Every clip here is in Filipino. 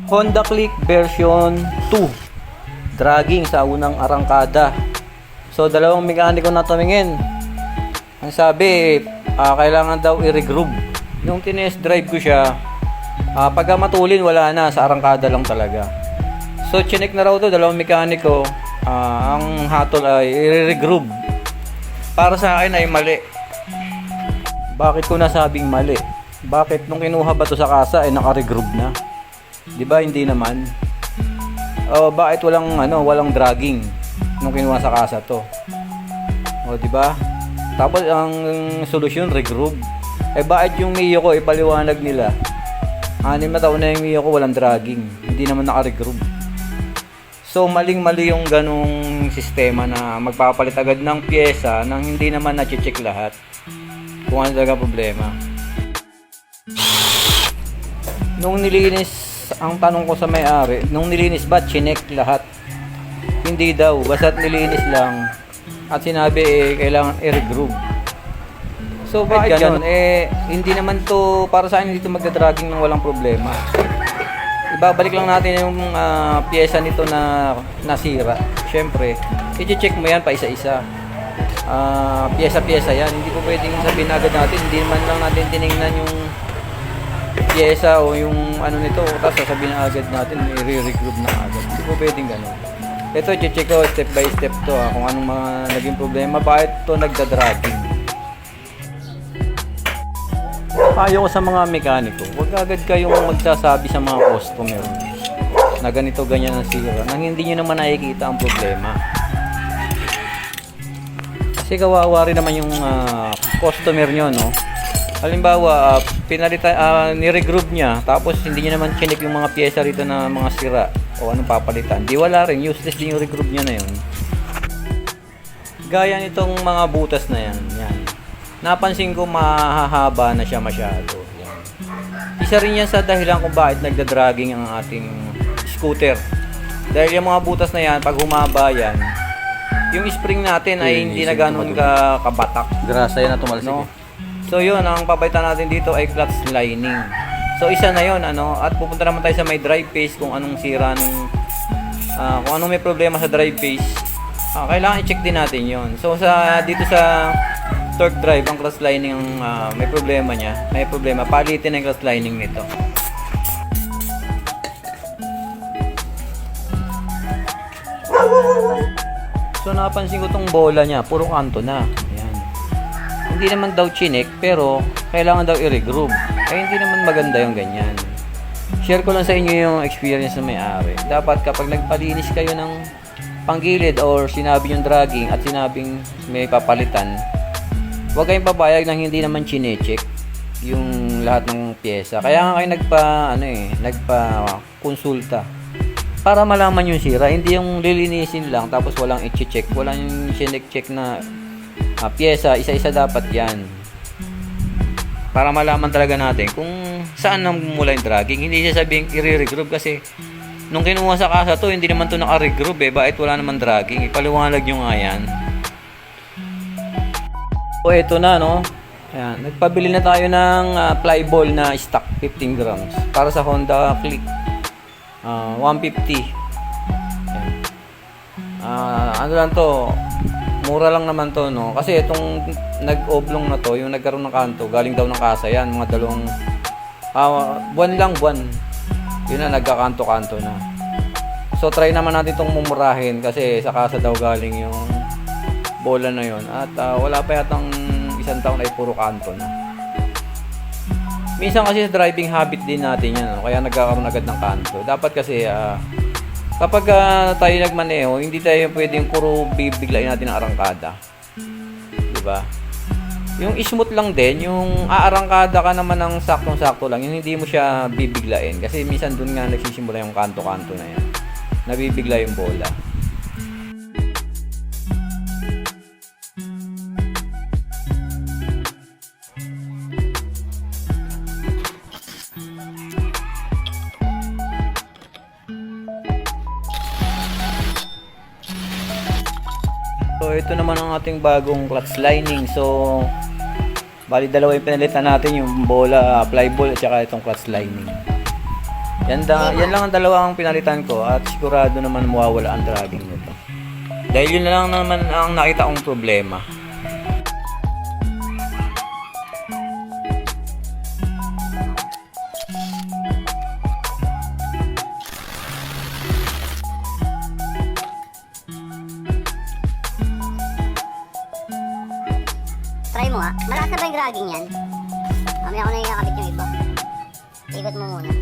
Honda Click version 2, dragging sa unang arangkada. So dalawang mekaniko na tumingin. Ang sabi, kailangan daw i-regroove. Nung tinest drive ko siya, pagka matulin wala na, sa arangkada lang talaga. So chinek na raw to dalawang mekaniko, ang hatol ay i-regroove. Para sa akin ay mali. Bakit ko nasabing mali? Bakit nung kinuha ba to sa kasa ay naka-regroove na? 'Di ba hindi naman? Bakit walang dragging nung kinuha sa kasa to? 'Di ba? Tapos ang solusyon regroove. Bakit yung Mio ko ipaliwanag nila? 6 na taon na yung Mio ko walang dragging, hindi naman naka-regroove. So maling-mali yung ganung sistema na magpapalit agad ng pyesa nang hindi naman na-check lahat kung ano talaga problema. Nung nilinis, ang tanong ko sa may-ari, nung nilinis ba chinek lahat? Hindi daw, basta't nilinis lang at sinabi kailangan i-regroove. So bakit ganun? Hindi naman to, para sa akin, dito magda-dragging ng walang problema. Ibabalik lang natin yung pyesa nito na nasira. Syempre, i-check mo yan pa isa-isa. Pyesa-pyesa yan. Hindi po pwedeng sabihin agad natin, hindi naman lang natin tinignan yung pyesa o yung ano nito, tapos sasabihin na agad natin i-regroove na agad. Hindi po pwedeng gano'n. Ito, check ko step by step to, kung anong mga naging problema, bakit ito nagda-dragging. Ayaw ko sa mga mekaniko, huwag agad kayong magsasabi sa mga customer na ganito ganyan ang sira nang hindi nyo naman nakikita ang problema. Kasi kawawa rin naman yung customer nyo, no? Halimbawa, ni-regroove niya, tapos hindi niya naman chinik yung mga pyesa rito na mga sira o anong papalitan. Di wala rin, useless din yung regroove niya na yun. Gaya nitong mga butas na yan. Napansin ko mahahaba na siya masyado. Yan. Isa rin yan sa dahilan kung bakit nagda-dragging ang ating scooter. Dahil yung mga butas na yan, pag humaba yan, yung spring natin ay hindi na ganun kabatak. Grasa yan na tumalsik. No? So yun, ang papalitan natin dito ay clutch lining. So isa na yun, at pupunta naman tayo sa may drive phase kung anong sira ng kung anong may problema sa drive phase. Kailangan i-check din natin yun. So dito sa torque drive, ang clutch lining ang may problema niya. May problema, palitin ang clutch lining nito. So napansin ko tong bola niya, puro kanto na. Hindi naman daw chinek, pero kailangan daw i-regroove. Hindi naman maganda yung ganyan. Share ko lang sa inyo yung experience na may-ari. Dapat kapag nagpalinis kayo ng panggilid or sinabi yung dragging at sinabing may papalitan, huwag kayong papayag nang hindi naman chinecheck yung lahat ng pyesa. Kaya nga kayo nagpa-konsulta para malaman yung sira. Hindi yung lilinisin lang tapos walang i-check, walang yung chinek-check na pyesa, isa-isa dapat yan para malaman talaga natin kung saan nagmumula yung dragging. Hindi siya sabing i-regroove kasi nung kinuha sa kasa to, hindi naman to naka-regroove bakit wala naman dragging? Ipaliwanag nyo nga yan. So ito na, no? Ayan, nagpabili na tayo ng fly ball na stock 15 grams para sa Honda Click 150. Ayan. Ano lang to, mura lang naman to, no? Kasi itong nag-oblong na to, yung nagkaroon ng kanto, galing daw ng kasa yan, mga dalawang buwan. Yun na, nagkakanto-kanto na. So try naman natin itong mumurahin kasi sa kasa daw galing yung bola na yun. At wala pa yatang isang taon ay puro kanto na. Minsan kasi sa driving habit din natin yan, no? Kaya nagkakaroon agad ng kanto. Dapat kasi kapag tayo nagmaneho, hindi tayo pwedeng puro bibiglain natin ang arangkada. Diba? Yung smooth lang din, yung aarangkada ka naman ng saktong-sakto lang, yung hindi mo siya bibiglain. Kasi minsan dun nga nagsisimula yung kanto-kanto na yan. Nabibigla yung bola. So ito naman ang ating bagong clutch lining. So Bali, dalawa yung pinalitan natin, yung bola, fly ball, at saka itong clutch lining. Yan lang ang dalawa ang pinalitan ko at sigurado naman mawawala ang dragging nito. Dahil yun na lang naman ang nakita kong problema. Try mo ha. Malakas na ba yung dragging yan? Mamaya ko na ikakabit yung iba. Ikot mo muna.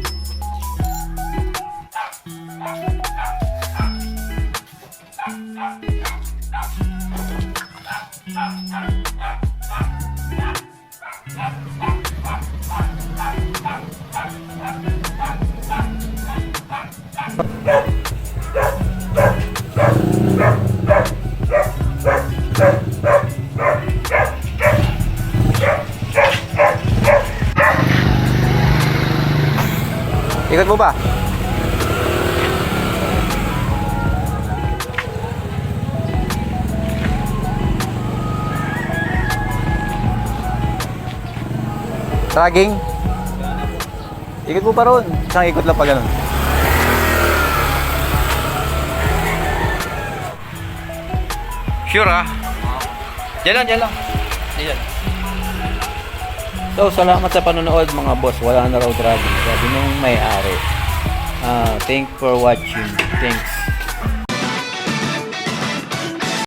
Ikot mo ba? Dragging? Ikot mo pa ron. Isang ikot lang pa ganun. Sure ah? Diyan lang, diyan lang. Diyan. So, salamat sa panonood mga boss. Wala na raw dragging. Sabi nung may-ari. Thanks for watching. Thanks.